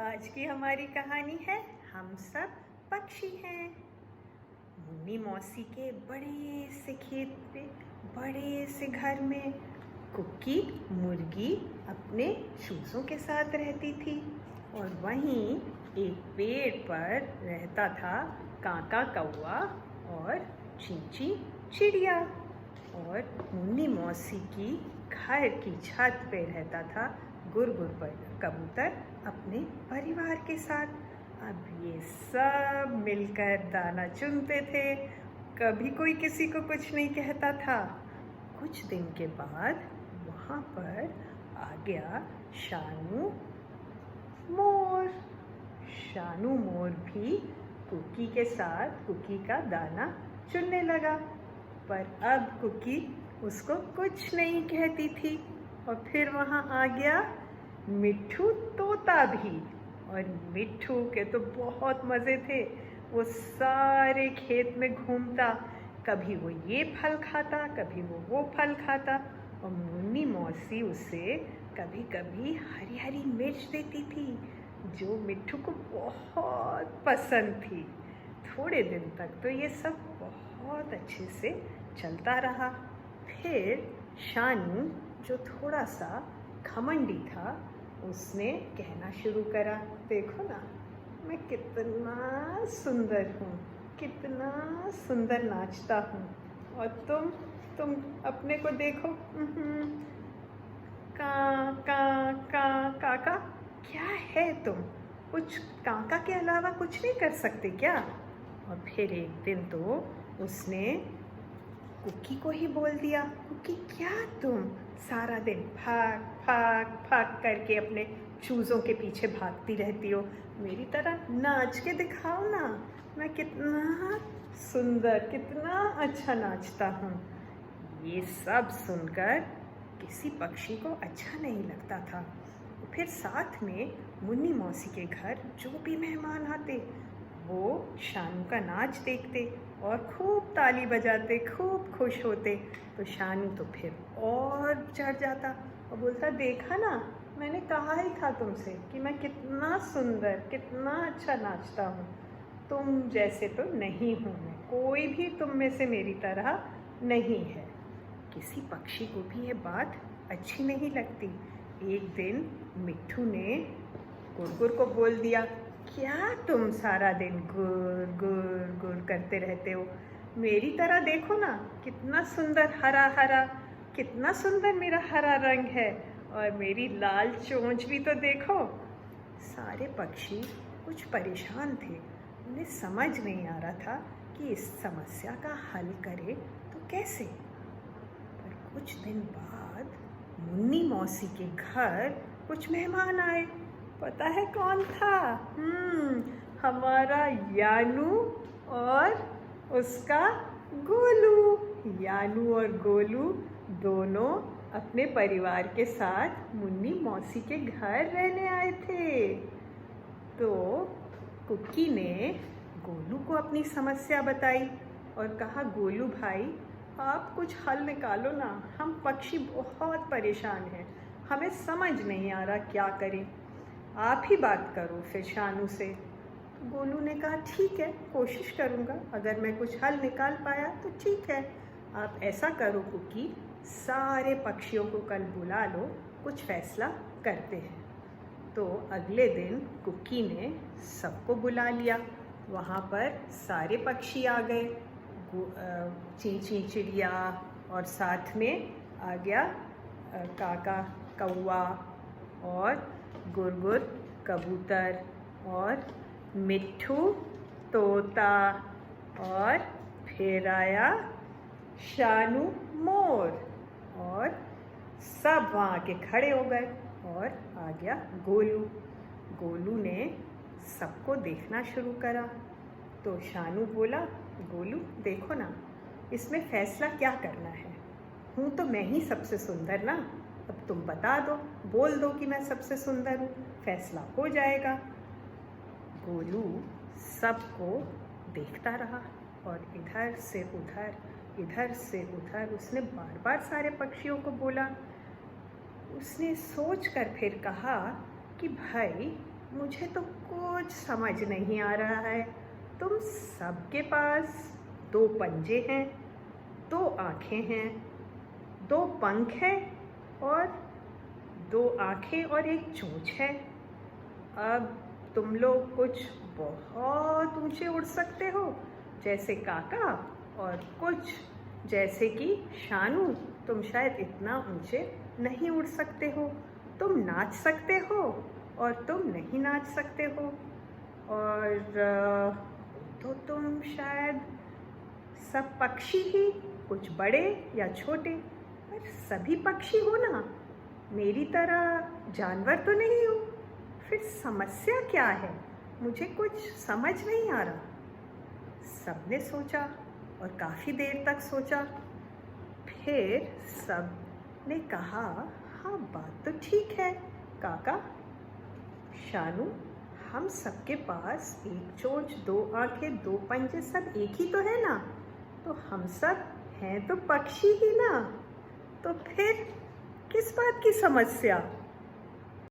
आज की हमारी कहानी है हम सब पक्षी हैं। मुन्नी मौसी के बड़े से खेत पे बड़े से घर में कुक्की मुर्गी अपने चूजों के साथ रहती थी और वहीं एक पेड़ पर रहता था काका कौआ और चींची चिड़िया। और मुन्नी मौसी की घर की छत पे रहता था गुर कबूतर अपने परिवार के साथ। अब ये सब मिलकर दाना चुनते थे, कभी कोई किसी को कुछ नहीं कहता था। कुछ दिन के बाद वहाँ पर आ गया शानू मोर। शानू मोर भी कुकी के साथ कुकी का दाना चुनने लगा, पर अब कुकी उसको कुछ नहीं कहती थी। और फिर वहाँ आ गया मिट्ठू तोता भी, और मिट्ठू के तो बहुत मज़े थे। वो सारे खेत में घूमता, कभी वो ये फल खाता, कभी वो फल खाता। और मुन्नी मौसी उसे कभी कभी हरी हरी मिर्च देती थी, जो मिट्ठू को बहुत पसंद थी। थोड़े दिन तक तो ये सब बहुत अच्छे से चलता रहा। फिर शानू, जो थोड़ा सा घमंडी था, उसने कहना शुरू करा, देखो ना मैं कितना सुंदर हूँ, कितना सुंदर नाचता हूँ, और तुम अपने को देखो, का काका क्या है तुम, कुछ काका के अलावा कुछ नहीं कर सकते क्या? और फिर एक दिन तो उसने कुकी को ही बोल दिया, कुकी क्या तुम सारा दिन भाग भाग भाग करके अपने चूज़ों के पीछे भागती रहती हो, मेरी तरह नाच के दिखाओ ना, मैं कितना सुंदर कितना अच्छा नाचता हूँ। ये सब सुनकर किसी पक्षी को अच्छा नहीं लगता था। फिर साथ में मुन्नी मौसी के घर जो भी मेहमान आते, वो शानू का नाच देखते और खूब ताली बजाते, खूब खुश होते। तो शानू तो फिर और चढ़ जाता और बोलता, देखा ना मैंने कहा ही था तुमसे कि मैं कितना सुंदर कितना अच्छा नाचता हूँ, तुम जैसे तो नहीं हूँ मैं, कोई भी तुम में से मेरी तरह नहीं है। किसी पक्षी को भी ये बात अच्छी नहीं लगती। एक दिन मिट्ठू ने गुर को बोल दिया, क्या तुम सारा दिन गुर गुर गुर करते रहते हो, मेरी तरह देखो ना कितना सुंदर हरा हरा, कितना सुंदर मेरा हरा रंग है, और मेरी लाल चोंच भी तो देखो। सारे पक्षी कुछ परेशान थे, उन्हें समझ नहीं आ रहा था कि इस समस्या का हल करे तो कैसे। पर कुछ दिन बाद मुन्नी मौसी के घर कुछ मेहमान आए। पता है कौन था? हमारा यानू और उसका गोलू। यानू और गोलू दोनों अपने परिवार के साथ मुन्नी मौसी के घर रहने आए थे। तो कुकी ने गोलू को अपनी समस्या बताई और कहा, गोलू भाई आप कुछ हल निकालो ना, हम पक्षी बहुत परेशान हैं, हमें समझ नहीं आ रहा क्या करें, आप ही बात करो फिर शानू से। गोलू ने कहा, ठीक है कोशिश करूँगा, अगर मैं कुछ हल निकाल पाया तो ठीक है। आप ऐसा करो कुकी, सारे पक्षियों को कल बुला लो, कुछ फैसला करते हैं। तो अगले दिन कुकी ने सबको बुला लिया। वहाँ पर सारे पक्षी आ गए, चींची चिड़िया, और साथ में आ गया काका कौआ और गुर कबूतर और मिट्ठू तोता, और फिर आया शानू मोर, और सब वहाँ आके खड़े हो गए। और आ गया गोलू। गोलू ने सबको देखना शुरू करा। तो शानू बोला, गोलू देखो ना, इसमें फैसला क्या करना है, हूँ तो मैं ही सबसे सुंदर ना, अब तुम बता दो, बोल दो कि मैं सबसे सुंदर हूँ, फैसला हो जाएगा। गोलू सबको देखता रहा और इधर से उधर उसने बार बार सारे पक्षियों को बोला। उसने सोच कर फिर कहा कि भाई मुझे तो कुछ समझ नहीं आ रहा है। तुम सबके पास दो पंजे हैं, दो आँखें हैं, दो पंख हैं और दो आँखें और एक चोंच है। अब तुम लोग कुछ बहुत ऊंचे उड़ सकते हो जैसे काका, और कुछ जैसे कि शानू तुम शायद इतना ऊंचे नहीं उड़ सकते हो। तुम नाच सकते हो और तुम नहीं नाच सकते हो, और तो तुम शायद सब पक्षी ही, कुछ बड़े या छोटे, पर सभी पक्षी हो ना, मेरी तरह जानवर तो नहीं हो। फिर समस्या क्या है? मुझे कुछ समझ नहीं आ रहा। सबने सोचा और काफ़ी देर तक सोचा। फिर सब ने कहा, हाँ बात तो ठीक है काका, शानू, हम सबके पास एक चोंच, दो आंखें, दो पंजे, सब एक ही तो है ना, तो हम सब हैं तो पक्षी ही ना, तो फिर किस बात की समस्या?